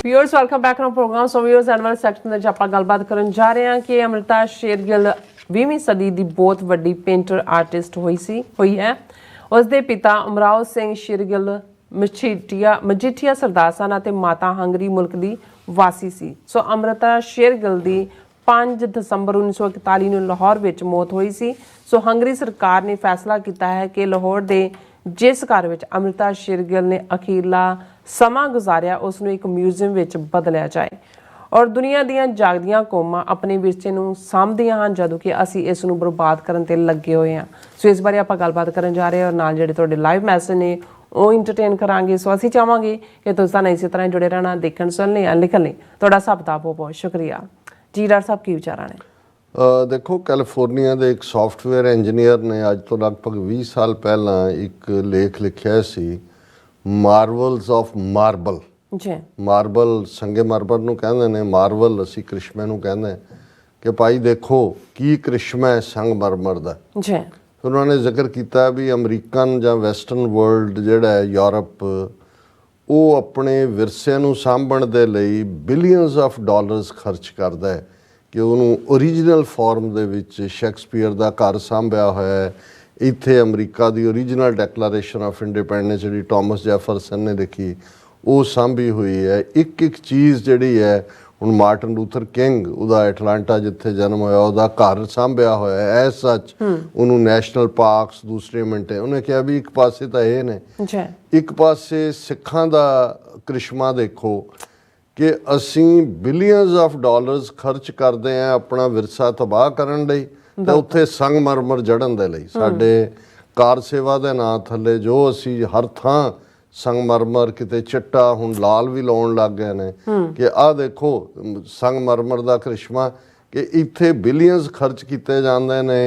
Viewers welcome back to program. So viewers and वाले section ਵਿੱਚ ਆਪਾਂ ਗੱਲਬਾਤ ਕਰਨ ਜਾ ਰਹੇ ਹਾਂ ਕਿ ਅਮ੍ਰਿਤਾ ਸ਼ੇਰਗਿੱਲ 20ਵੀਂ ਸਦੀ ਦੀ ਬਹੁਤ ਵੱਡੀ ਪੇਂਟਰ ਆਰਟਿਸਟ ਹੋਈ ਹੈ। ਉਸ ਦੇ ਪਿਤਾ ਉਮਰਾਓ ਸਿੰਘ ਸ਼ੇਰਗਿੱਲ ਮਜੀਠੀਆ ਸਰਦਾਰ ਸਨ ਅਤੇ ਮਾਤਾ ਹੰਗਰੀ ਮੁਲਕ ਦੀ ਵਾਸੀ ਸੀ। ਸੋ ਅਮ੍ਰਿਤਾ ਸ਼ੇਰਗਿੱਲ ਦੀ 5 ਦਸੰਬਰ 1941 ਨੂੰ ਲਾਹੌਰ ਵਿੱਚ ਮੌਤ ਹੋਈ ਸੀ। ਸੋ ਹੰਗਰੀ ਸਰਕਾਰ ਨੇ ਫੈਸਲਾ ਕੀਤਾ ਹੈ ਕਿ ਲਾਹੌਰ ਦੇ ਜਿਸ ਘਰ ਵਿੱਚ ਅਮ੍ਰਿਤਾ ਸ਼ੇਰਗਿੱਲ ਨੇ ਅਖੀਰਲਾ ਸਮਾਂ ਗੁਜ਼ਾਰਿਆ ਉਸ ਨੂੰ ਇੱਕ ਮਿਊਜ਼ੀਅਮ ਵਿੱਚ ਬਦਲਿਆ ਜਾਏ ਔਰ ਦੁਨੀਆ ਦੀਆਂ ਜਾਗਦੀਆਂ ਕੌਮਾਂ ਆਪਣੇ ਵਿਰਸੇ ਨੂੰ ਸਾਂਭਦੀਆਂ ਹਨ ਜਦੋਂ ਕਿ ਅਸੀਂ ਇਸ ਨੂੰ ਬਰਬਾਦ ਕਰਨ ਤੇ ਲੱਗੇ ਹੋਏ ਹਾਂ। ਸੋ ਇਸ ਬਾਰੇ ਆਪਾਂ ਗੱਲਬਾਤ ਕਰਨ ਜਾ ਰਹੇ ਹਾਂ ਔਰ ਨਾਲ ਜਿਹੜੇ ਤੁਹਾਡੇ ਲਾਈਵ ਮੈਸੇਜ ਨੇ ਉਹ ਇੰਟਰਟੇਨ ਕਰਾਂਗੇ। ਸੋ ਅਸੀਂ ਚਾਹਾਂਗੇ ਕਿ ਤੁਸੀਂ ਨਾਲ ਇਸੇ ਤਰ੍ਹਾਂ ਜੁੜੇ ਰਹਿਣਾ, ਦੇਖਣ ਸੁਣਨ ਲਈ ਲਿਖਣ ਲਈ ਤੁਹਾਡਾ ਸਭ ਦਾ ਬਹੁਤ ਬਹੁਤ ਸ਼ੁਕਰੀਆ ਜੀ। ਡਾਕਟਰ ਸਾਹਿਬ ਕੀ ਵਿਚਾਰਾਂ ਨੇ? देखो कैलीफोर्निया के एक सॉफ्टवेयर इंजीनियर ने अज तो लगभग 20 साल पहला एक लेख लिखा सी मार्वल्स ऑफ मार्बल। जी मार्बल संगे मार्बल नूं कहंदे ने, मार्वल असी करिश्मे नूं कहंदे कि भाई देखो की करिश्मा है संगमरमर दा। जी फिर उन्होंने जिक्र किया भी अमरीकन जां वैसटर्न वर्ल्ड जिहड़ा है यूरोप वो अपने विरसे नूं सांभण दे लई बिलियंस ऑफ डॉलर्स खर्च करदा है कि उन्होंने ओरीजिनल फॉर्म दे विच शैक्सपीयर दा घर सांभिया होया है। इत्थे अमरीका दी ओरीजिनल डैकलारेशन ऑफ इंडिपेंडेंस जिहड़ी टॉमस जैफरसन ने लिखी वो सांभी हुई है। एक एक चीज़ जिहड़ी है हुण मार्टिन लूथर किंग उहदा एटलांटा जिथे जन्म होया उहदा घर सांभिया होया है। एज सच उन्होंने नैशनल पार्क्स दूसरे मिनटे उन्हें कहा भी एक पासे तो ये ने, एक पासे सिखां दा करिश्मा देखो कि असी बिलियंस ऑफ डॉलर्स खर्च करते हैं अपना विरसा तबाह करन लई ते उत्थे संगमरमर जड़न दे लई। साडे कार सेवा दे नां थल्ले जो असी हर थां संगमरमर किते चिट्टा हुण लाल भी लाउण लग गए ने कि आ देखो संगमरमर दा करिश्मा कि इत्थे बिलियंस खर्च कीते जांदे ने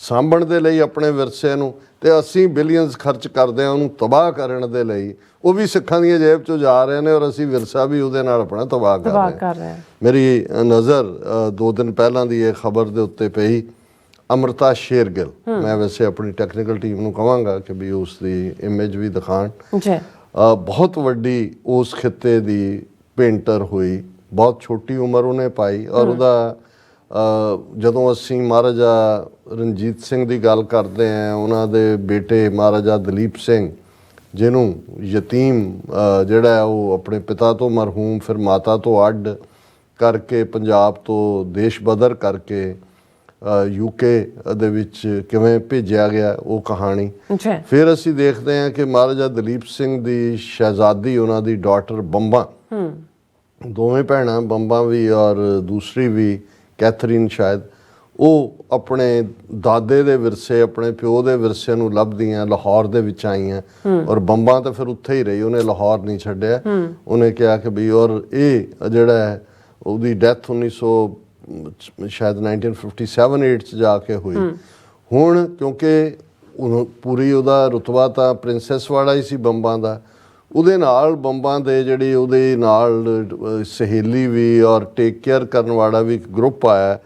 सांभण दे लई अपने विरसे नूं ते असी बिलियंस खर्च करदे हां उहनूं तबाह करन दे लई। वो भी सिखां दी जेब चों जा रहे हैं और असी विरसा भी उहदे नाल अपना तबाह कर रहे हैं। मेरी नज़र 2 दिन पहलां दी ये खबर दे उत्ते पई अमृता शेरगिल। मैं वैसे अपनी टैक्नीकल टीम नूं कहांगा कि भी उसकी इमेज भी दिखाण। बहुत वड्डी उस खिते दी पेंटर हुई, बहुत छोटी उम्र उन्हें पाई और उहदा ਜਦੋਂ ਅਸੀਂ ਮਹਾਰਾਜਾ ਰਣਜੀਤ ਸਿੰਘ ਦੀ ਗੱਲ ਕਰਦੇ ਹਾਂ ਉਹਨਾਂ ਦੇ ਬੇਟੇ ਮਹਾਰਾਜਾ ਦਲੀਪ ਸਿੰਘ ਜਿਹਨੂੰ ਯਤੀਮ ਜਿਹੜਾ ਉਹ ਆਪਣੇ ਪਿਤਾ ਤੋਂ ਮਰਹੂਮ ਫਿਰ ਮਾਤਾ ਤੋਂ ਅੱਡ ਕਰਕੇ ਪੰਜਾਬ ਤੋਂ ਦੇਸ਼ ਬਦਰ ਕਰਕੇ ਯੂਕੇ ਦੇ ਵਿੱਚ ਕਿਵੇਂ ਭੇਜਿਆ ਗਿਆ ਉਹ ਕਹਾਣੀ। ਫਿਰ ਅਸੀਂ ਦੇਖਦੇ ਹਾਂ ਕਿ ਮਹਾਰਾਜਾ ਦਲੀਪ ਸਿੰਘ ਦੀ ਸ਼ਹਿਜ਼ਾਦੀ ਉਹਨਾਂ ਦੀ ਡਾਟਰ ਬੰਬਾ, ਦੋਵੇਂ ਭੈਣਾਂ ਬੰਬਾ ਵੀ ਔਰ ਦੂਸਰੀ ਵੀ कैथरीन शायद वो अपने दादे दे विरसे अपने प्यो दे विरसे नूं लभदियां लाहौर दे विच आईयां और बंबा तो फिर उत्थे ही रही, उन्हें लाहौर नहीं छड्डिया। उन्हें कहा कि भी और ये जिहड़ा है उहदी डैथ 1900 शायद 1957-8 च जाके हुई। हुण क्योंकि पूरी उहदा रुतबा तां प्रिंसैस वाला ही सी बंबा दा, ਉਹਦੇ ਨਾਲ ਬੰਬਾਂ ਦੇ ਜਿਹੜੀ ਉਹਦੇ ਨਾਲ ਸਹੇਲੀ ਵੀ ਔਰ ਟੇਕ ਕੇਅਰ ਕਰਨ ਵਾਲਾ ਵੀ ਇੱਕ ਗਰੁੱਪ ਆਇਆ।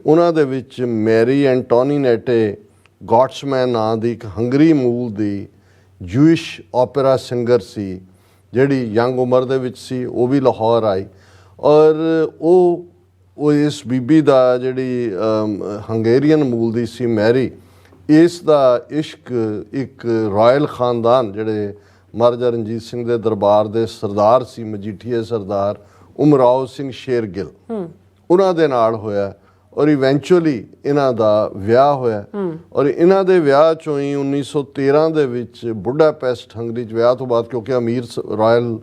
ਉਹਨਾਂ ਦੇ ਵਿੱਚ ਮੈਰੀ ਐਂਟੋਨੀਨੇਟੇ ਗੌਟਸਮੈਨ ਨਾਂ ਦੀ ਇੱਕ ਹੰਗਰੀ ਮੂਲ ਦੀ ਜੂਇਸ਼ ਓਪੇਰਾ ਸਿੰਗਰ ਸੀ ਜਿਹੜੀ ਯੰਗ ਉਮਰ ਦੇ ਵਿੱਚ ਸੀ, ਉਹ ਵੀ ਲਾਹੌਰ ਆਈ ਔਰ ਉਹ ਇਸ ਬੀਬੀ ਦਾ ਜਿਹੜੀ ਹੰਗੇਰੀਅਨ ਮੂਲ ਦੀ ਸੀ ਮੈਰੀ, ਇਸ ਦਾ ਇਸ਼ਕ ਇੱਕ ਰਾਇਲ ਖਾਨਦਾਨ ਜਿਹੜੇ ਮਹਾਰਾਜਾ ਰਣਜੀਤ ਸਿੰਘ ਦੇ ਦਰਬਾਰ ਦੇ ਸਰਦਾਰ ਸੀ ਮਜੀਠੀਏ ਸਰਦਾਰ ਉਮਰਾਓ ਸਿੰਘ ਸ਼ੇਰਗਿੱਲ ਉਹਨਾਂ ਦੇ ਨਾਲ ਹੋਇਆ ਔਰ ਇਵੈਂਚੁਅਲੀ ਇਹਨਾਂ ਦਾ ਵਿਆਹ ਹੋਇਆ ਔਰ ਇਹਨਾਂ ਦੇ ਵਿਆਹ ਚੋਂ ਹੀ 1913 ਦੇ ਵਿੱਚ ਬੁਡਾਪੈਸਟ ਹੰਗਰੀ 'ਚ ਵਿਆਹ ਤੋਂ ਬਾਅਦ ਕਿਉਂਕਿ ਅਮੀਰ ਰਾਇਲ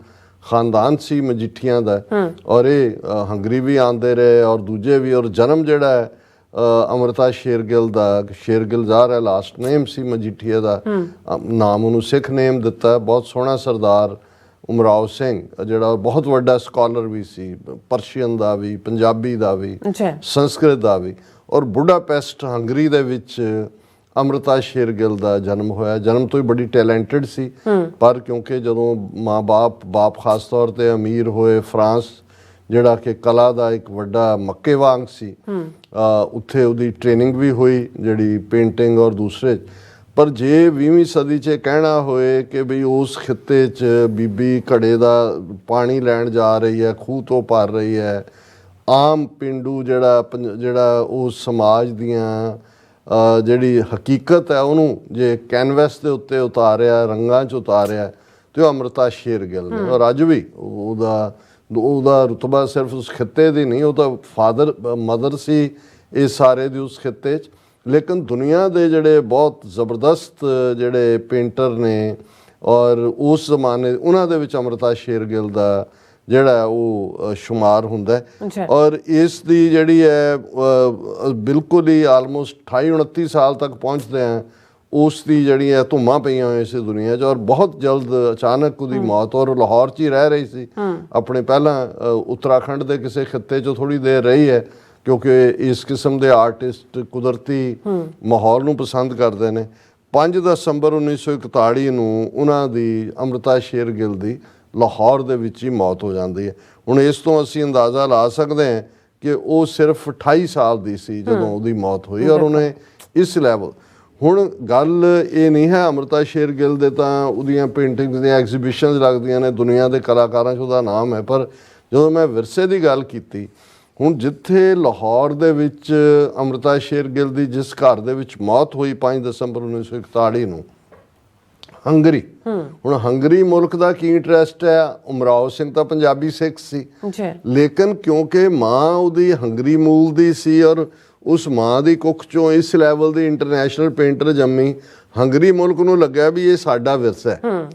ਖਾਨਦਾਨ ਸੀ ਮਜੀਠੀਆਂ ਦਾ ਔਰ ਇਹ ਹੰਗਰੀ ਵੀ ਆਉਂਦੇ ਰਹੇ ਔਰ ਦੂਜੇ ਵੀ ਔਰ ਜਨਮ ਜਿਹੜਾ ਹੈ अमृता शेरगिल का, शेरगिल ज़ाहिर है लास्ट नेम सी मजीठीए का नाम उन्होंने सिख नेम दिता। बहुत सोहना सरदार उमराव सिंह जिहड़ा बहुत वड्डा स्कॉलर भी सी, परशियन का भी, पंजाबी का भी, संस्कृत का भी और बुडापेस्ट हंगरी दे विच अमृता शेरगिल का जन्म होया। जन्म तो ही बड़ी टैलेंटेड सी पर क्योंकि जदों माँ बाप खास तौर पर अमीर होए फ्रांस ਜਿਹੜਾ ਕਿ ਕਲਾ ਦਾ ਇੱਕ ਵੱਡਾ ਮੱਕੇ ਵਾਂਗ ਸੀ, ਉੱਥੇ ਉਹਦੀ ਟ੍ਰੇਨਿੰਗ ਵੀ ਹੋਈ ਜਿਹੜੀ ਪੇਂਟਿੰਗ ਔਰ ਦੂਸਰੇ ਪਰ ਜੇ 20ਵੀਂ ਸਦੀ 'ਚ ਕਹਿਣਾ ਹੋਏ ਕਿ ਵੀ ਉਸ ਖਿੱਤੇ 'ਚ ਬੀਬੀ ਘੜੇ ਦਾ ਪਾਣੀ ਲੈਣ ਜਾ ਰਹੀ ਹੈ, ਖੂਹ ਤੋਂ ਭਰ ਰਹੀ ਹੈ, ਆਮ ਪਿੰਡੂ ਜਿਹੜਾ ਉਸ ਸਮਾਜ ਦੀਆਂ ਜਿਹੜੀ ਹਕੀਕਤ ਹੈ ਉਹਨੂੰ ਜੇ ਕੈਨਵਸ ਦੇ ਉੱਤੇ ਉਤਾਰਿਆ, ਰੰਗਾਂ 'ਚ ਉਤਾਰਿਆ, ਤੇ ਉਹ ਅੰਮ੍ਰਿਤਾ ਸ਼ੇਰਗਿੱਲ ਨੇ। ਔਰ ਅੱਜ ਵੀ ਉਹਦਾ ਰੁਤਬਾ ਸਿਰਫ ਉਸ ਖਿੱਤੇ ਦੀ ਨਹੀਂ, ਉਹ ਤਾਂ ਫਾਦਰ ਮਦਰ ਸੀ ਇਸ ਸਾਰੇ ਦੀ ਉਸ ਖਿੱਤੇ 'ਚ। ਲੇਕਿਨ ਦੁਨੀਆ ਦੇ ਜਿਹੜੇ ਬਹੁਤ ਜ਼ਬਰਦਸਤ ਜਿਹੜੇ ਪੇਂਟਰ ਨੇ ਔਰ ਉਸ ਜ਼ਮਾਨੇ ਉਹਨਾਂ ਦੇ ਵਿੱਚ ਅੰਮ੍ਰਿਤਾ ਸ਼ੇਰਗਿੱਲ ਦਾ ਜਿਹੜਾ ਉਹ ਸ਼ੁਮਾਰ ਹੁੰਦਾ ਹੈ। ਔਰ ਇਸ ਦੀ ਜਿਹੜੀ ਹੈ ਬਿਲਕੁਲ ਹੀ ਆਲਮੋਸਟ 28-29 ਸਾਲ ਤੱਕ ਪਹੁੰਚਦੇ ਆ ਉਸ ਦੀ ਜਿਹੜੀ ਹੈ ਧੁੰਮਾਂ ਪਈਆਂ ਹੋਈਆਂ ਸੀ ਦੁਨੀਆ 'ਚ। ਔਰ ਬਹੁਤ ਜਲਦ ਅਚਾਨਕ ਉਹਦੀ ਮੌਤ, ਔਰ ਲਾਹੌਰ 'ਚ ਹੀ ਰਹਿ ਰਹੀ ਸੀ ਆਪਣੇ, ਪਹਿਲਾਂ ਉੱਤਰਾਖੰਡ ਦੇ ਕਿਸੇ ਖਿੱਤੇ 'ਚ ਥੋੜ੍ਹੀ ਦੇਰ ਰਹੀ ਹੈ ਕਿਉਂਕਿ ਇਸ ਕਿਸਮ ਦੇ ਆਰਟਿਸਟ ਕੁਦਰਤੀ ਮਾਹੌਲ ਨੂੰ ਪਸੰਦ ਕਰਦੇ ਨੇ। 5 ਦਸੰਬਰ 1941 ਨੂੰ ਉਹਨਾਂ ਦੀ ਅੰਮ੍ਰਿਤਾ ਸ਼ੇਰਗਿੱਲ ਦੀ ਲਾਹੌਰ ਦੇ ਵਿੱਚ ਹੀ ਮੌਤ ਹੋ ਜਾਂਦੀ ਹੈ। ਹੁਣ ਇਸ ਤੋਂ ਅਸੀਂ ਅੰਦਾਜ਼ਾ ਲਾ ਸਕਦੇ ਹਾਂ ਕਿ ਉਹ ਸਿਰਫ 28 ਸਾਲ ਦੀ ਸੀ ਜਦੋਂ ਉਹਦੀ ਮੌਤ ਹੋਈ, ਔਰ ਉਹਨੇ ਇਸ ਲੈਵਲ। ਹੁਣ ਗੱਲ ਇਹ ਨਹੀਂ ਹੈ ਅੰਮ੍ਰਿਤਾ ਸ਼ੇਰਗਿੱਲ ਦੇ ਤਾਂ ਉਹਦੀਆਂ ਪੇਂਟਿੰਗਸ ਦੀਆਂ ਐਗਜ਼ੀਬਿਸ਼ਨਸ ਲੱਗਦੀਆਂ ਨੇ, ਦੁਨੀਆ ਦੇ ਕਲਾਕਾਰਾਂ 'ਚ ਉਹਦਾ ਨਾਮ ਹੈ, ਪਰ ਜਦੋਂ ਮੈਂ ਵਿਰਸੇ ਦੀ ਗੱਲ ਕੀਤੀ, ਹੁਣ ਜਿੱਥੇ ਲਾਹੌਰ ਦੇ ਵਿੱਚ ਅੰਮ੍ਰਿਤਾ ਸ਼ੇਰਗਿੱਲ ਦੀ ਜਿਸ ਘਰ ਦੇ ਵਿੱਚ ਮੌਤ ਹੋਈ 5 ਦਸੰਬਰ 1941 ਨੂੰ, ਹੰਗਰੀ। ਹੁਣ ਹੰਗਰੀ ਮੁਲਕ ਦਾ ਕੀ ਇੰਟਰਸਟ ਹੈ? ਉਮਰਾਓ ਸਿੰਘ ਤਾਂ ਪੰਜਾਬੀ ਸਿੱਖ ਸੀ, ਲੇਕਿਨ ਕਿਉਂਕਿ ਮਾਂ ਉਹਦੀ ਹੰਗਰੀ ਮੂਲ ਦੀ ਸੀ ਔਰ ਉਸ ਮਾਂ ਦੀ ਕੁੱਖ ਚੋਂ ਇਸ ਲੈਵਲ ਦੀ ਇੰਟਰਨੈਸ਼ਨਲ ਪੇਂਟਰ ਜੰਮੀ, ਹੰਗਰੀ ਮੁਲਕ ਨੂੰ ਲੱਗਿਆ ਵੀ ਇਹ ਸਾਡਾ ਵਿਰਸਾ ਹੈ।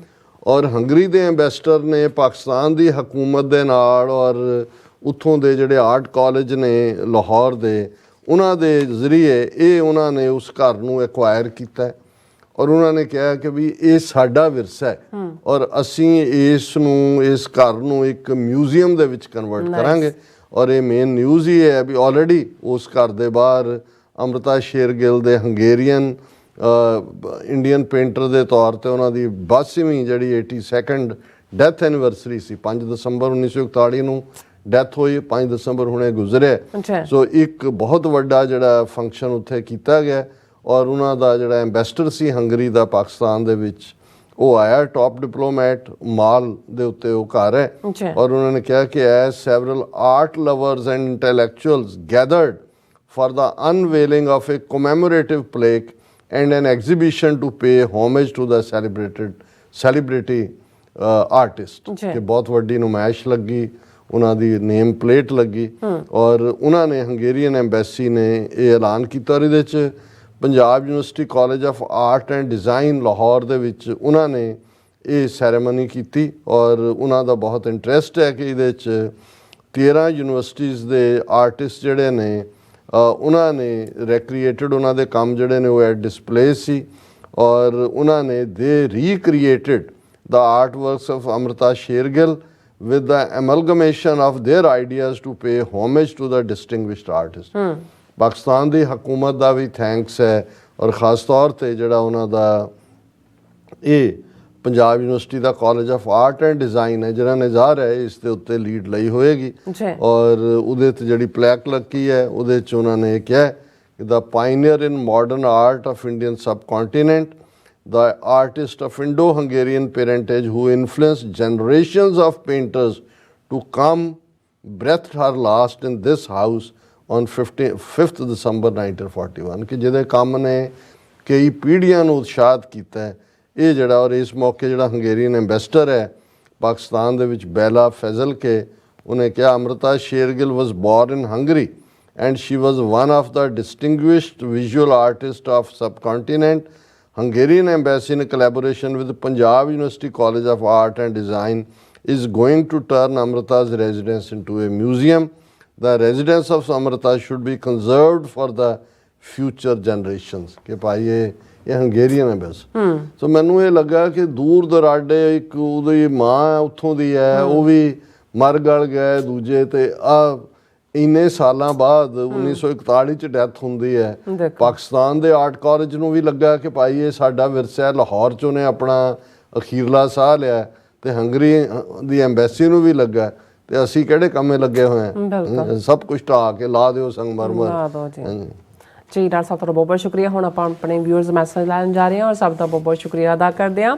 ਔਰ ਹੰਗਰੀ ਦੇ ਐਂਬੈਸਡਰ ਨੇ ਪਾਕਿਸਤਾਨ ਦੀ ਹਕੂਮਤ ਦੇ ਨਾਲ ਔਰ ਉੱਥੋਂ ਦੇ ਜਿਹੜੇ ਆਰਟ ਕਾਲਜ ਨੇ ਲਾਹੌਰ ਦੇ, ਉਹਨਾਂ ਦੇ ਜ਼ਰੀਏ ਇਹ ਉਹਨਾਂ ਨੇ ਉਸ ਘਰ ਨੂੰ ਐਕਵਾਇਰ ਕੀਤਾ ਔਰ ਉਹਨਾਂ ਨੇ ਕਿਹਾ ਕਿ ਵੀ ਇਹ ਸਾਡਾ ਵਿਰਸਾ ਹੈ ਔਰ ਅਸੀਂ ਇਸ ਘਰ ਨੂੰ ਇੱਕ ਮਿਊਜ਼ੀਅਮ ਦੇ ਵਿੱਚ ਕਨਵਰਟ ਕਰਾਂਗੇ। ਔਰ ਇਹ ਮੇਨ ਨਿਊਜ਼ ਹੀ ਹੈ ਵੀ ਆਲਰੇਡੀ ਉਸ ਘਰ ਦੇ ਬਾਹਰ ਅੰਮ੍ਰਿਤਾ ਸ਼ੇਰਗਿੱਲ ਦੇ ਹੰਗੇਰੀਅਨ ਇੰਡੀਅਨ ਪੇਂਟਰ ਦੇ ਤੌਰ ਤੇ ਉਹਨਾਂ ਦੀ 82ਵੀਂ ਜਿਹੜੀ 82nd ਡੈਥ ਐਨੀਵਰਸਰੀ ਸੀ, 5 ਦਸੰਬਰ 1941 ਨੂੰ ਡੈਥ ਹੋਈ, 5 ਦਸੰਬਰ ਹੁਣੇ ਗੁਜ਼ਰਿਆ। ਸੋ ਇੱਕ ਬਹੁਤ ਵੱਡਾ ਜਿਹੜਾ ਫੰਕਸ਼ਨ ਉੱਥੇ ਕੀਤਾ ਗਿਆ ਔਰ ਉਹਨਾਂ ਦਾ ਜਿਹੜਾ ਐਂਬੈਸਡਰ ਸੀ ਹੰਗਰੀ ਦਾ ਪਾਕਿਸਤਾਨ ਦੇ ਵਿੱਚ, ਉਹ ਆਇਆ, ਟੌਪ ਡਿਪਲੋਮੈਟ, ਮਾਲ ਦੇ ਉੱਤੇ ਉਹ ਘਰ ਹੈ। ਔਰ ਉਹਨਾਂ ਨੇ ਕਿਹਾ ਕਿ as several art lovers and intellectuals gathered for the unveiling of A commemorative plaque and an exhibition to pay homage to the celebrity artist। ਕਿ ਬਹੁਤ ਵੱਡੀ ਨੁਮਾਇਸ਼ ਲੱਗੀ, ਉਹਨਾਂ ਦੀ ਨੇਮ ਪਲੇਟ ਲੱਗੀ ਔਰ ਉਹਨਾਂ ਨੇ ਹੰਗੇਰੀਅਨ ਐਮਬੈਸੀ ਨੇ ਇਹ ਐਲਾਨ ਕੀਤਾ। ਔਰ ਇਹਦੇ 'ਚ Punjab university college of art and design Lahore ਦੇ ਵਿੱਚ ਉਹਨਾਂ ਨੇ ਇਹ ਸੈਰੇਮਨੀ ਕੀਤੀ ਔਰ ਉਹਨਾਂ ਦਾ ਬਹੁਤ ਇੰਟਰਸਟ ਹੈ ਕਿ ਇਹਦੇ 'ਚ 13 ਯੂਨੀਵਰਸਿਟੀਜ਼ ਦੇ ਆਰਟਿਸਟ ਜਿਹੜੇ ਨੇ ਉਹਨਾਂ ਨੇ ਰੈਕ੍ਰੀਏਟਡ, ਉਹਨਾਂ ਦੇ ਕੰਮ ਜਿਹੜੇ ਨੇ ਉਹ ਐਟ ਡਿਸਪਲੇ ਸੀ ਔਰ ਉਹਨਾਂ ਨੇ ਦੇ recreated the art works of Amrita Shergill with the amalgamation of their ideas to pay homage to the distinguished artist। Pakistan ਦੀ ਹਕੂਮਤ ਦਾ ਵੀ ਥੈਂਕਸ ਹੈ ਔਰ ਖ਼ਾਸ ਤੌਰ ਤੇ ਜਿਹੜਾ ਉਹਨਾਂ ਦਾ ਇਹ Punjab university the college of art and design ਹੈ ਜਿਹਨਾਂ ਨੇ ਜ਼ਾਹਰ ਹੈ ਇਸ ਦੇ ਉੱਤੇ ਲੀਡ ਲਈ ਹੋਏਗੀ ਔਰ ਉਹਦੇ 'ਤੇ ਜਿਹੜੀ ਪਲੈਕ ਲੱਗੀ ਹੈ ਉਹਦੇ 'ਚ ਉਹਨਾਂ ਨੇ ਕਿਹਾ ਕਿ the pioneer in modern art of Indian subcontinent, the artist of Indo-Hungarian parentage who influenced generations of painters to come, breathed her last in this house on 5th December 1941। ਕਿ ਜਿਹਦੇ ਕੰਮ ਨੇ ਕਈ ਪੀੜ੍ਹੀਆਂ ਨੂੰ ਉਤਸ਼ਾਹਿਤ ਕੀਤਾ ਹੈ ਇਹ ਜਿਹੜਾ। ਔਰ ਇਸ ਮੌਕੇ ਜਿਹੜਾ ਹੰਗੇਰੀਅਨ ਐਂਬੈਸਡਰ ਹੈ ਪਾਕਿਸਤਾਨ ਦੇ ਵਿੱਚ ਬੈਲਾ ਫੈਜ਼ਲ ਕੇ, ਉਹਨੇ ਕਿਹਾ Amrita Shergill was born in Hungary and she was one of the distinguished visual artists of subcontinent। Hungarian embassy in collaboration with Punjab University College of Art and Design is going to turn Amrita's residence into a museum। The residence of Amrita should be conserved for the future generations। ਕਿ ਭਾਈ ਇਹ ਹੰਗੇਰੀਅਨ ਹੈ ਬਸ। ਸੋ ਮੈਨੂੰ ਇਹ ਲੱਗਾ ਕਿ ਦੂਰ ਦਰਾਡੇ ਇੱਕ ਉਹਦੀ ਮਾਂ ਉੱਥੋਂ ਦੀ ਹੈ, ਉਹ ਵੀ ਮਰ ਗਲ ਗਏ ਦੂਜੇ, ਤੇ ਆ ਇੰਨੇ ਸਾਲਾਂ ਬਾਅਦ 1941 ਚ ਡੈਥ ਹੁੰਦੀ ਹੈ। ਪਾਕਿਸਤਾਨ ਦੇ ਆਰਟ ਕਾਲਜ ਨੂੰ ਵੀ ਲੱਗਾ ਕਿ ਭਾਈ ਇਹ ਸਾਡਾ ਵਿਰਸਾ ਹੈ, ਲਾਹੌਰ ਚ ਉਹਨੇ ਆਪਣਾ ਅਖੀਰਲਾ ਸਾਹ ਲਿਆ, ਤੇ ਹੰਗਰੀ ਦੀ ਐਮਬੈਸੀ ਨੂੰ ਵੀ ਲੱਗਾ ਤੇ ਅਸੀਂ ਕਿਹੜੇ ਕੰਮੇ ਲੱਗੇ ਹੋਏ ਹਾਂ, ਸਭ ਕੁਝ ਢਾਹ ਕੇ ਲਾ ਦਿਓ ਸੰਗਮਰਮਰ। ਜੀ ਡਾਕਟਰ ਸਾਹਿਬ ਤੁਹਾਡਾ ਬਹੁਤ ਬਹੁਤ ਸ਼ੁਕਰੀਆ। ਹੁਣ ਆਪਾਂ ਆਪਣੇ ਵਿਊਅਰਸ ਮੈਸੇਜ ਲੈਣ ਜਾ ਰਹੇ ਹਾਂ ਔਰ ਸਭ ਦਾ ਬਹੁਤ ਬਹੁਤ ਸ਼ੁਕਰੀਆ ਅਦਾ ਕਰਦੇ ਹਾਂ।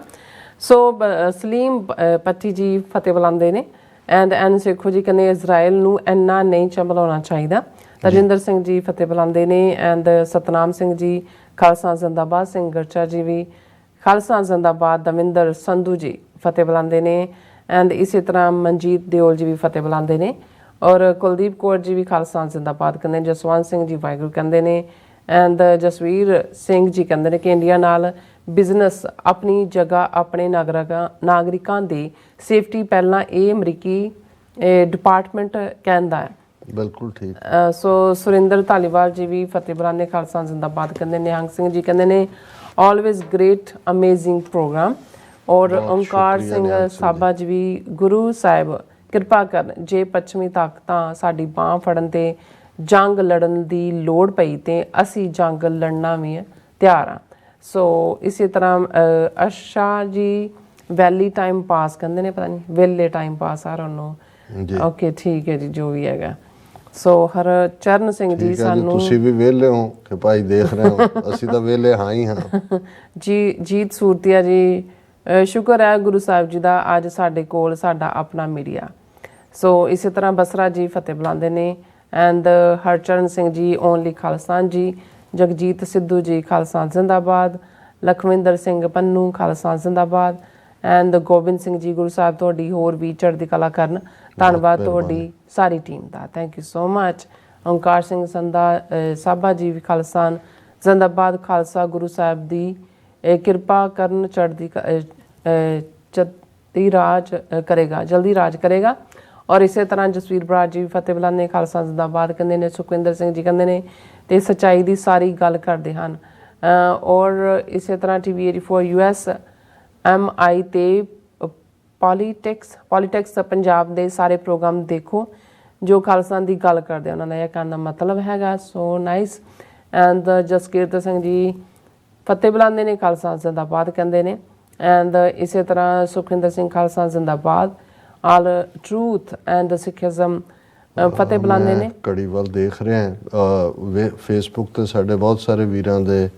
ਸੋ ਸਲੀਮ ਪੱਟੀ ਜੀ ਫਤਿਹ ਬੁਲਾਉਂਦੇ ਨੇ ਐਨ ਸੇਖੋ ਜੀ ਕਹਿੰਦੇ ਇਜ਼ਰਾਈਲ ਨੂੰ ਇੰਨਾ ਨਹੀਂ ਚੰਬਲਾਉਣਾ ਚਾਹੀਦਾ। ਤਜਿੰਦਰ ਸਿੰਘ ਜੀ ਫਤਿਹ ਬੁਲਾਉਂਦੇ ਨੇ ਐਂਡ ਸਤਨਾਮ ਸਿੰਘ ਜੀ ਖਾਲਸਾ ਜ਼ਿੰਦਾਬਾਦ, ਸਿੰਘ ਗਰਚਾ ਜੀ ਵੀ ਖਾਲਸਾ ਜ਼ਿੰਦਾਬਾਦ, ਦਵਿੰਦਰ ਸੰਧੂ ਜੀ ਫਤਿਹ ਬੁਲਾਉਂਦੇ ਨੇ ਐਂਡ ਇਸੇ ਤਰ੍ਹਾਂ ਮਨਜੀਤ ਦਿਓਲ ਜੀ ਵੀ ਫਤਿਹ ਬੁਲਾਉਂਦੇ ਨੇ ਔਰ ਕੁਲਦੀਪ ਕੌਰ ਜੀ ਵੀ ਖਾਲਸਾ ਜ਼ਿੰਦਾਬਾਦ ਕਹਿੰਦੇ, ਜਸਵੰਤ ਸਿੰਘ ਜੀ ਵਾਹਿਗੁਰੂ ਕਹਿੰਦੇ ਨੇ ਐਂਡ ਜਸਵੀਰ ਸਿੰਘ ਜੀ ਕਹਿੰਦੇ ਨੇ ਕਿ ਇੰਡੀਆ ਨਾਲ ਬਿਜ਼ਨਸ ਆਪਣੀ ਜਗ੍ਹਾ, ਆਪਣੇ ਨਾਗਰਿਕਾਂ ਦੀ ਸੇਫਟੀ ਪਹਿਲਾਂ, ਇਹ ਅਮਰੀਕੀ ਡਿਪਾਰਟਮੈਂਟ ਕਹਿੰਦਾ ਹੈ। ਬਿਲਕੁਲ ਠੀਕ। ਸੋ ਸੁਰਿੰਦਰ ਧਾਲੀਵਾਲ ਜੀ ਵੀ ਫਤਿਹ ਬੁਲਾਉਂਦੇ ਖਾਲਸਾ ਜ਼ਿੰਦਾਬਾਦ ਕਹਿੰਦੇ, ਨਿਹੰਗ ਸਿੰਘ ਜੀ ਕਹਿੰਦੇ ਨੇ ਆਲਵੇਜ਼ ਗ੍ਰੇਟ ਅਮੇਜ਼ਿੰਗ ਪ੍ਰੋਗਰਾਮ ਔਰ ਓਂਕਾਰ ਸਿੰਘ ਸਾਬਾ ਜੀ ਵੀ ਗੁਰੂ ਸਾਹਿਬ ਕਿਰਪਾ ਕਰਨ, ਜੇ ਪੱਛਮੀ ਤਾਕਤਾਂ ਸਾਡੀ ਬਾਂਹ ਫੜਨ ਤੇ ਜੰਗ ਲੜਨ ਦੀ ਲੋੜ ਪਈ ਤੇ ਅਸੀਂ ਜੰਗ ਲੜਨਾ ਵੀ ਤਿਆਰ ਹਾਂ। ਸੋ ਇਸੇ ਤਰ੍ਹਾਂ ਅਸ਼ਾ ਜੀ ਵੈਲੀ ਟਾਈਮ ਪਾਸ ਕਹਿੰਦੇ ਨੇ, ਪਤਾ ਨਹੀਂ ਵੇਲੇ ਟਾਈਮ ਪਾਸ ਆ ਉਹਨੂੰ, ਓਕੇ ਠੀਕ ਹੈ ਜੀ, ਜੋ ਵੀ ਹੈਗਾ। ਸੋ ਹਰਚਰਨ ਸਿੰਘ ਜੀ ਸਾਨੂੰ ਤੁਸੀਂ ਵੀ ਵਿਹਲੇ ਹੋ ਕਿ ਭਾਈ ਦੇਖ ਰਹੇ ਹੋ, ਅਸੀਂ ਤਾਂ ਵਿਹਲੇ ਹਾਂ ਹੀ ਹਾਂ ਜੀ। ਜੀਤ ਸੂਰਤੀਆ ਜੀ ਸ਼ੁਕਰ ਹੈ ਗੁਰੂ ਸਾਹਿਬ ਜੀ ਦਾ ਅੱਜ ਸਾਡੇ ਕੋਲ ਸਾਡਾ ਆਪਣਾ ਮੀਡੀਆ। ਸੋ ਇਸੇ ਤਰ੍ਹਾਂ ਬਸਰਾ ਜੀ ਫਤਿਹ ਬੁਲਾਉਂਦੇ ਨੇ ਐਂਡ ਹਰਚਰਨ ਸਿੰਘ ਜੀ ਓਨਲੀ ਖਾਲਸਾਨ ਜੀ, ਜਗਜੀਤ ਸਿੱਧੂ ਜੀ ਖਾਲਸਾ ਜ਼ਿੰਦਾਬਾਦ, ਲਖਵਿੰਦਰ ਸਿੰਘ ਪੰਨੂ ਖਾਲਸਾ ਜ਼ਿੰਦਾਬਾਦ ਐਂਡ ਗੋਬਿੰਦ ਸਿੰਘ ਜੀ ਗੁਰੂ ਸਾਹਿਬ ਤੁਹਾਡੀ ਹੋਰ ਵੀ ਚੜ੍ਹਦੀ ਕਲਾ ਕਰਨ। ਧੰਨਵਾਦ ਤੁਹਾਡੀ ਸਾਰੀ ਟੀਮ ਦਾ, thank you so much. Onkar Singh Saba ji ਵੀ ਖਾਲਸਾ ਜ਼ਿੰਦਾਬਾਦ, ਖਾਲਸਾ ਗੁਰੂ ਸਾਹਿਬ ਦੀ ਕਿਰਪਾ ਕਰਨ, ਜਲਦੀ ਰਾਜ ਕਰੇਗਾ। ਔਰ ਇਸੇ ਤਰ੍ਹਾਂ ਜਸਵੀਰ ਬਰਾੜ ਜੀ ਫਤਿਹ ਬੁਲਾਉਂਦੇ ਖਾਲਸਾ ਜ਼ਿੰਦਾਬਾਦ ਕਹਿੰਦੇ ਨੇ, ਸੁਖਵਿੰਦਰ ਸਿੰਘ ਜੀ ਕਹਿੰਦੇ ਨੇ ਤੇ ਸੱਚਾਈ ਦੀ ਸਾਰੀ ਗੱਲ ਕਰਦੇ ਹਨ। ਔਰ ਇਸੇ ਤਰ੍ਹਾਂ TV 84 US MI ਤੇ ਪੋਲੀਟਿਕਸ ਪੰਜਾਬ ਦੇ ਸਾਰੇ ਪ੍ਰੋਗਰਾਮ ਦੇਖੋ ਜੋ ਖਾਲਸਾ ਦੀ ਗੱਲ ਕਰਦੇ, ਉਹਨਾਂ ਦਾ ਇਹ ਕਹਿਣ ਦਾ ਮਤਲਬ ਹੈਗਾ। So nice. And Jaskirat Singh ji ਫਤਿਹ ਬੁਲਾਉਂਦੇ ਨੇ ਖਾਲਸਾ ਜ਼ਿੰਦਾਬਾਦ ਕਹਿੰਦੇ ਨੇ ਐਂਡ ਇਸੇ ਤਰ੍ਹਾਂ ਸੁਖਿੰਦਰ ਸਿੰਘ ਖਾਲਸਾ ਜ਼ਿੰਦਾਬਾਦ, ਆਲ ਟਰੂਥ ਐਂਡ ਸਿੱਖਿਜ਼ਮ ਫਤਿਹ ਬੁਲਾਉਂਦੇ ਨੇ। ਕੜੀ ਵੱਲ ਦੇਖ ਰਹੇ ਹਾਂ ਫੇਸਬੁੱਕ ਤੇ ਸਾਡੇ ਬਹੁਤ ਸਾਰੇ ਵੀਰਾਂ ਦੇ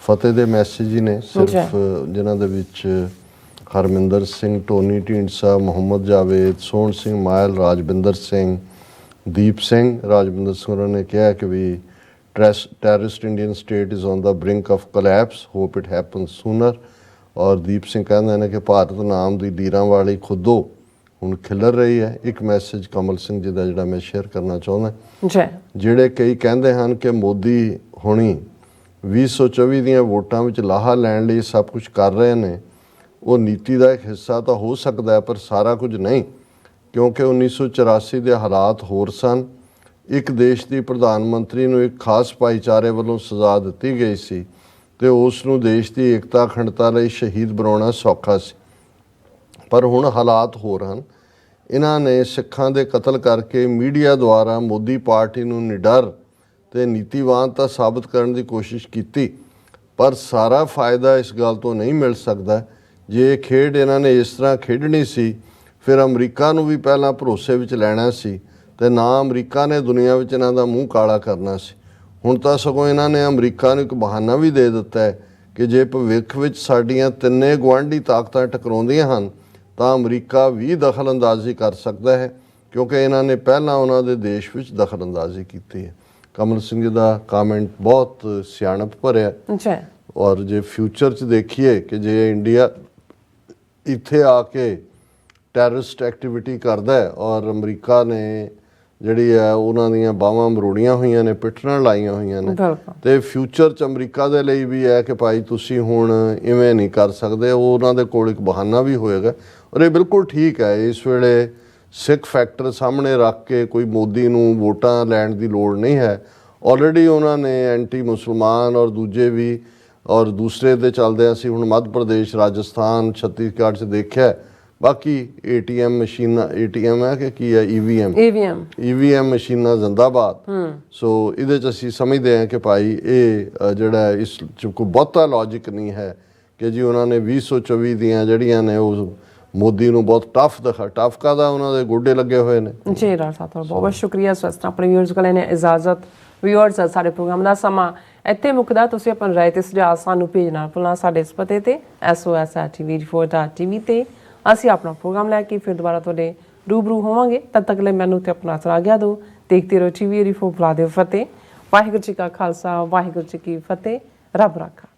ਫਤਿਹ ਦੇ ਮੈਸੇਜ ਹੀ ਨੇ, ਸਿਰਫ ਜਿਨ੍ਹਾਂ ਦੇ ਵਿੱਚ ਹਰਮਿੰਦਰ ਸਿੰਘ, ਟੋਨੀ ਢੀਂਡਸਾ, ਮੁਹੰਮਦ ਜਾਵੇਦ, ਸੋਹਣ ਸਿੰਘ ਮਾਇਲ, ਰਾਜਵਿੰਦਰ ਸਿੰਘ, ਦੀਪ ਸਿੰਘ। ਰਾਜਵਿੰਦਰ ਸਿੰਘ ਹੋਰਾਂ ਨੇ ਕਿਹਾ ਕਿ ਵੀ terrorist Indian state is on the brink of collapse, hope it happens sooner। ਔਰ ਦੀਪ ਸਿੰਘ ਕਹਿੰਦੇ ਨੇ ਕਿ ਭਾਰਤ ਨਾਮ ਦੀ ਲੀਰਾਂ ਵਾਲੀ ਖੁੱਦੋ ਹੁਣ ਖਿਲਰ ਰਹੀ ਹੈ। ਇੱਕ ਮੈਸੇਜ ਕਮਲ ਸਿੰਘ ਜੀ ਦਾ ਜਿਹੜਾ ਮੈਂ ਸ਼ੇਅਰ ਕਰਨਾ ਚਾਹੁੰਦਾ, ਜਿਹੜੇ ਕਈ ਕਹਿੰਦੇ ਹਨ ਕਿ ਮੋਦੀ ਹੁਣੀ 2024 ਦੀਆਂ ਵੋਟਾਂ ਵਿੱਚ ਲਾਹਾ ਲੈਣ ਲਈ ਸਭ ਕੁਝ ਕਰ ਰਹੇ ਨੇ, ਉਹ ਨੀਤੀ ਦਾ ਇੱਕ ਹਿੱਸਾ ਤਾਂ ਹੋ ਸਕਦਾ ਹੈ ਪਰ ਸਾਰਾ ਕੁਝ ਨਹੀਂ, ਕਿਉਂਕਿ 1984 ਦੇ ਹਾਲਾਤ ਹੋਰ ਸਨ। ਇੱਕ ਦੇਸ਼ ਦੀ ਪ੍ਰਧਾਨ ਮੰਤਰੀ ਨੂੰ ਇੱਕ ਖਾਸ ਭਾਈਚਾਰੇ ਵੱਲੋਂ ਸਜ਼ਾ ਦਿੱਤੀ ਗਈ ਸੀ ਤੇ ਉਸ ਨੂੰ ਦੇਸ਼ ਦੀ ਏਕਤਾ ਅਖੰਡਤਾ ਲਈ ਸ਼ਹੀਦ ਬਣਾਉਣਾ ਸੌਖਾ ਸੀ, ਪਰ ਹੁਣ ਹਾਲਾਤ ਹੋਰ ਹਨ। ਇਹਨਾਂ ਨੇ ਸਿੱਖਾਂ ਦੇ ਕਤਲ ਕਰਕੇ ਮੀਡੀਆ ਦੁਆਰਾ ਮੋਦੀ ਪਾਰਟੀ ਨੂੰ ਨਿਡਰ ਤੇ ਨੀਤੀਵਾਨ ਤਾਂ ਸਾਬਤ ਕਰਨ ਦੀ ਕੋਸ਼ਿਸ਼ ਕੀਤੀ, ਪਰ ਸਾਰਾ ਫਾਇਦਾ ਇਸ ਗੱਲ ਤੋਂ ਨਹੀਂ ਮਿਲ ਸਕਦਾ। ਜੇ ਇਹ ਖੇਡ ਇਹਨਾਂ ਨੇ ਇਸ ਤਰ੍ਹਾਂ ਖੇਡਣੀ ਸੀ, ਫਿਰ ਅਮਰੀਕਾ ਨੂੰ ਵੀ ਪਹਿਲਾਂ ਭਰੋਸੇ ਵਿੱਚ ਲੈਣਾ ਸੀ ਤੇ ਨਾ ਅਮਰੀਕਾ ਨੇ ਦੁਨੀਆ ਵਿੱਚ ਇਹਨਾਂ ਦਾ ਮੂੰਹ ਕਾਲਾ ਕਰਨਾ ਸੀ। ਹੁਣ ਤਾਂ ਸਗੋਂ ਇਹਨਾਂ ਨੇ ਅਮਰੀਕਾ ਨੂੰ ਇੱਕ ਬਹਾਨਾ ਵੀ ਦੇ ਦਿੱਤਾ ਹੈ ਕਿ ਜੇ ਭਵਿੱਖ ਵਿੱਚ ਸਾਡੀਆਂ ਤਿੰਨੇ ਗੁਆਂਢੀ ਤਾਕਤਾਂ ਟਕਰਾਉਂਦੀਆਂ ਹਨ ਤਾਂ ਅਮਰੀਕਾ ਵੀ ਦਖਲ ਅੰਦਾਜ਼ੀ ਕਰ ਸਕਦਾ ਹੈ, ਕਿਉਂਕਿ ਇਹਨਾਂ ਨੇ ਪਹਿਲਾਂ ਉਹਨਾਂ ਦੇ ਦੇਸ਼ ਵਿੱਚ ਦਖਲ ਅੰਦਾਜ਼ੀ ਕੀਤੀ ਹੈ। ਕਮਲ ਸਿੰਘ ਜੀ ਦਾ ਕਾਮੈਂਟ ਬਹੁਤ ਸਿਆਣਪ ਭਰਿਆ। ਔਰ ਜੇ ਫਿਊਚਰ 'ਚ ਦੇਖੀਏ ਕਿ ਜੇ ਇੰਡੀਆ ਇੱਥੇ ਆ ਕੇ ਟੈਰਰਿਸਟ ਐਕਟੀਵਿਟੀ ਕਰਦਾ ਹੈ ਔਰ ਅਮਰੀਕਾ ਨੇ ਜਿਹੜੀ ਹੈ ਉਹਨਾਂ ਦੀਆਂ ਬਾਹਾਂ ਮਰੋੜੀਆਂ ਹੋਈਆਂ ਨੇ, ਪਿੱਠਣਾਂ ਲਾਈਆਂ ਹੋਈਆਂ ਨੇ, ਤੇ ਫਿਊਚਰ 'ਚ ਅਮਰੀਕਾ ਦੇ ਲਈ ਵੀ ਹੈ ਕਿ ਭਾਈ ਤੁਸੀਂ ਹੁਣ ਇਵੇਂ ਨਹੀਂ ਕਰ ਸਕਦੇ, ਉਹ ਉਹਨਾਂ ਦੇ ਕੋਲ ਇੱਕ ਬਹਾਨਾ ਵੀ ਹੋਏਗਾ। ਔਰ ਇਹ ਬਿਲਕੁਲ ਠੀਕ ਹੈ। ਇਸ ਵੇਲੇ ਸਿੱਖ ਫੈਕਟਰ ਸਾਹਮਣੇ ਰੱਖ ਕੇ ਕੋਈ ਮੋਦੀ ਨੂੰ ਵੋਟਾਂ ਲੈਣ ਦੀ ਲੋੜ ਨਹੀਂ ਹੈ। ਆਲਰੇਡੀ ਉਹਨਾਂ ਨੇ ਐਂਟੀ ਮੁਸਲਮਾਨ ਔਰ ਦੂਜੇ ਵੀ ਔਰ ਦੂਸਰੇ ਦੇ ਚੱਲਦੇ ਅਸੀਂ ਹੁਣ ਮੱਧ ਪ੍ਰਦੇਸ਼, ਰਾਜਸਥਾਨ, ਛੱਤੀਸਗੜ੍ਹ 'ਚ ਦੇਖਿਆ। ਬਾਕੀ ATM ਮਸ਼ੀਨਾਂ, ATM ਹੈ ਕਿ ਕੀ ਹੈ, EVM ਮਸ਼ੀਨਾਂ ਜ਼ਿੰਦਾਬਾਦ। ਸੋ ਇਹਦੇ 'ਚ ਅਸੀਂ ਸਮਝਦੇ ਹਾਂ ਕਿ ਭਾਈ ਇਹ ਜਿਹੜਾ ਇਸ 'ਚ ਕੋਈ ਬਹੁਤਾ ਲੌਜਿਕ ਨਹੀਂ ਹੈ ਕਿ ਜੀ ਉਹਨਾਂ ਨੇ 2024 ਦੀਆਂ ਜਿਹੜੀਆਂ ਨੇ ਉਹ ਮੋਦੀ ਨੂੰ ਬਹੁਤ ਟਫ ਕਾਹਦਾ, ਉਹਨਾਂ ਦੇ ਗੋਡੇ ਲੱਗੇ ਹੋਏ ਨੇ। ਜੀ ਰਾਜ ਸਾਹਿਬ ਬਹੁਤ ਬਹੁਤ ਸ਼ੁਕਰੀਆ। ਸੋ ਇਸ ਤਰ੍ਹਾਂ ਆਪਣੇ ਵਿਊਅਰਸ ਕੋਲ ਨੇ ਇਜਾਜ਼ਤ। ਵਿਊਅਰਸ ਸਾਡੇ ਪ੍ਰੋਗਰਾਮ ਦਾ ਸਮਾਂ ਇੱਥੇ ਮੁੱਕਦਾ। ਤੁਸੀਂ ਆਪਣੀ ਰਾਏ ਤੇ ਸੁਝਾਅ ਸਾਨੂੰ ਭੇਜਣਾ ਭੁੱਲਣਾ ਸਾਡੇ ਇਸ ਪਤੇ ਤੇ sos@tv4.tv ਤੇ। ਅਸੀਂ ਆਪਣਾ ਪ੍ਰੋਗਰਾਮ ਲੈ ਕੇ ਫਿਰ ਦੁਬਾਰਾ ਤੁਹਾਡੇ रूबरू होवांगे। तब तक ले मैनू ते अपना हथ आग्या दो। देखते रहो TV 4 बुला दो फतेह। वाहिगुरू जी का खालसा वाहिगुरू जी की फतेह। रब राखा।